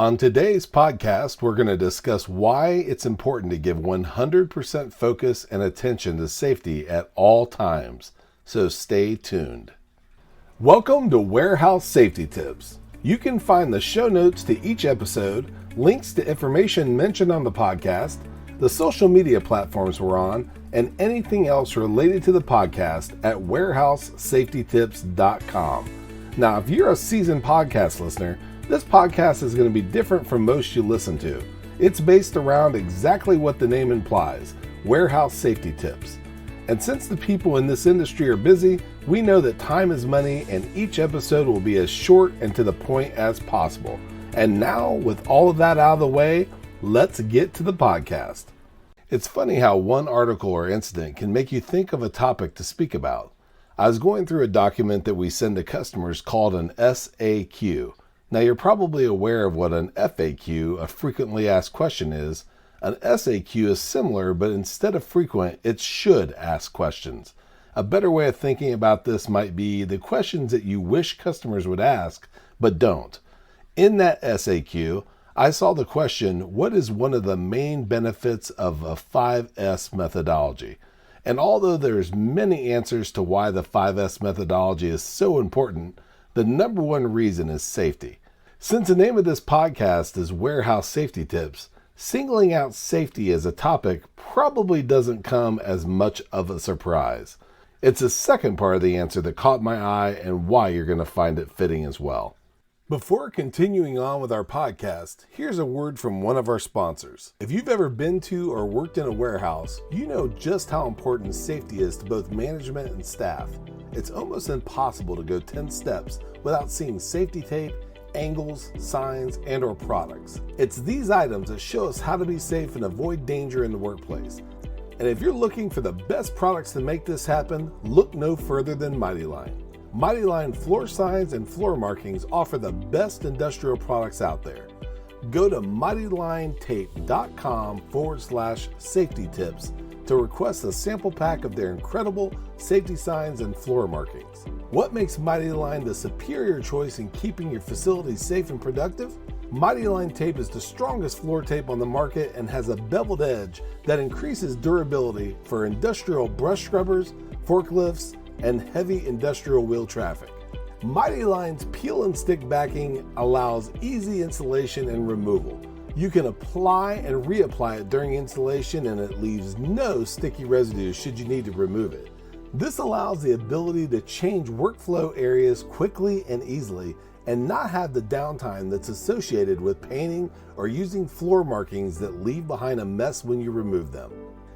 On today's podcast, we're going to discuss why it's important to give 100% focus and attention to safety at all times. So stay tuned. Welcome to Warehouse Safety Tips. You can find the show notes to each episode, links to information mentioned on the podcast, the social media platforms we're on, and anything else related to the podcast at warehousesafetytips.com. Now, if you're a seasoned podcast listener, this podcast is going to be different from most you listen to. It's based around exactly what the name implies, warehouse safety tips. And since the people in this industry are busy, we know that time is money and each episode will be as short and to the point as possible. And now, with all of that out of the way, let's get to the podcast. It's funny how one article or incident can make you think of a topic to speak about. I was going through a document that we send to customers called an SAQ. Now, you're probably aware of what an FAQ, a frequently asked question, is. An SAQ is similar, but instead of frequent, it's should ask questions. A better way of thinking about this might be the questions that you wish customers would ask, but don't. In that SAQ, I saw the question, what is one of the main benefits of a 5S methodology? And although there's many answers to why the 5S methodology is so important, the number one reason is safety. Since the name of this podcast is Warehouse Safety Tips, singling out safety as a topic probably doesn't come as much of a surprise. It's the second part of the answer that caught my eye and why you're going to find it fitting as well. Before continuing on with our podcast, here's a word from one of our sponsors. If you've ever been to or worked in a warehouse, you know just how important safety is to both management and staff. It's almost impossible to go 10 steps without seeing safety tape, angles, signs, and or products. It's these items that show us how to be safe and avoid danger in the workplace. And if you're looking for the best products to make this happen, look no further than Mighty Line. Mighty Line floor signs and floor markings offer the best industrial products out there. Go to mightylinetape.com/safety tips to request a sample pack of their incredible safety signs and floor markings. What makes Mighty Line the superior choice in keeping your facility safe and productive? Mighty Line tape is the strongest floor tape on the market and has a beveled edge that increases durability for industrial brush scrubbers, forklifts, and heavy industrial wheel traffic. Mighty Line's peel and stick backing allows easy installation and removal. You can apply and reapply it during installation and it leaves no sticky residue should you need to remove it. This allows the ability to change workflow areas quickly and easily and not have the downtime that's associated with painting or using floor markings that leave behind a mess when you remove them.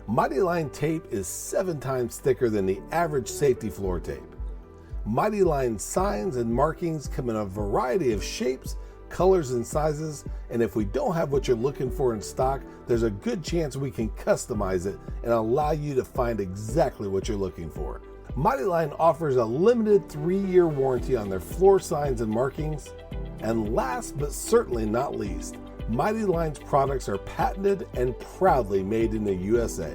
Mighty Line tape is 7 times thicker than the average safety floor tape. Mighty Line signs and markings come in a variety of shapes, colors, and sizes, and if we don't have what you're looking for in stock, there's a good chance we can customize it and allow you to find exactly what you're looking for. Mighty Line offers a limited 3-year warranty on their floor signs and markings. And last but certainly not least, Mighty Line's products are patented and proudly made in the USA.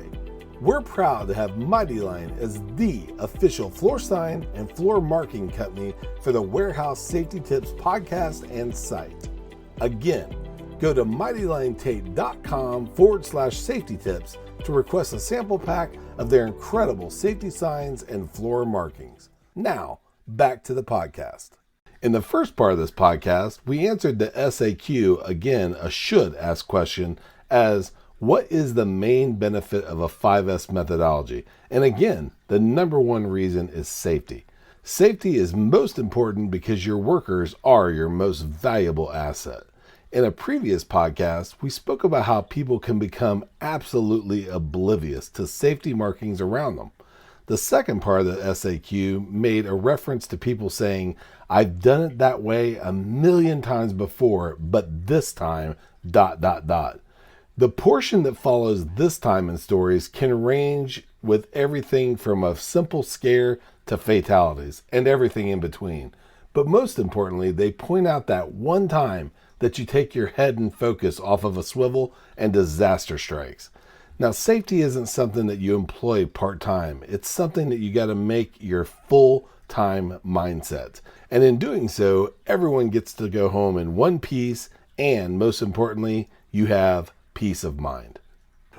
We're proud to have Mighty Line as the official floor sign and floor marking company for the Warehouse Safety Tips podcast and site. Again, go to mightylinetape.com/safety tips to request a sample pack of their incredible safety signs and floor markings. Now, back to the podcast. In the first part of this podcast, we answered the SAQ, again, a should ask question, as what is the main benefit of a 5S methodology? And again, the number one reason is safety. Safety is most important because your workers are your most valuable asset. In a previous podcast, we spoke about how people can become absolutely oblivious to safety markings around them. The second part of the SAQ made a reference to people saying, I've done it that way 1,000,000 times before, but this time, ... The portion that follows this time in stories can range with everything from a simple scare to fatalities and everything in between. But most importantly, they point out that one time that you take your head and focus off of a swivel and disaster strikes. Now, safety isn't something that you employ part-time. It's something that you got to make your full-time mindset. And in doing so, everyone gets to go home in one piece and most importantly, you have peace of mind.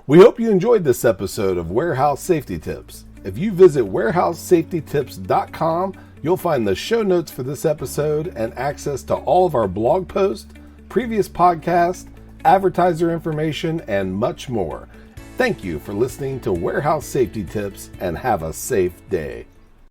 We hope you enjoyed this episode of Warehouse Safety Tips. If you visit warehousesafetytips.com, you'll find the show notes for this episode and access to all of our blog posts, previous podcasts, advertiser information, and much more. Thank you for listening to Warehouse Safety Tips, and have a safe day.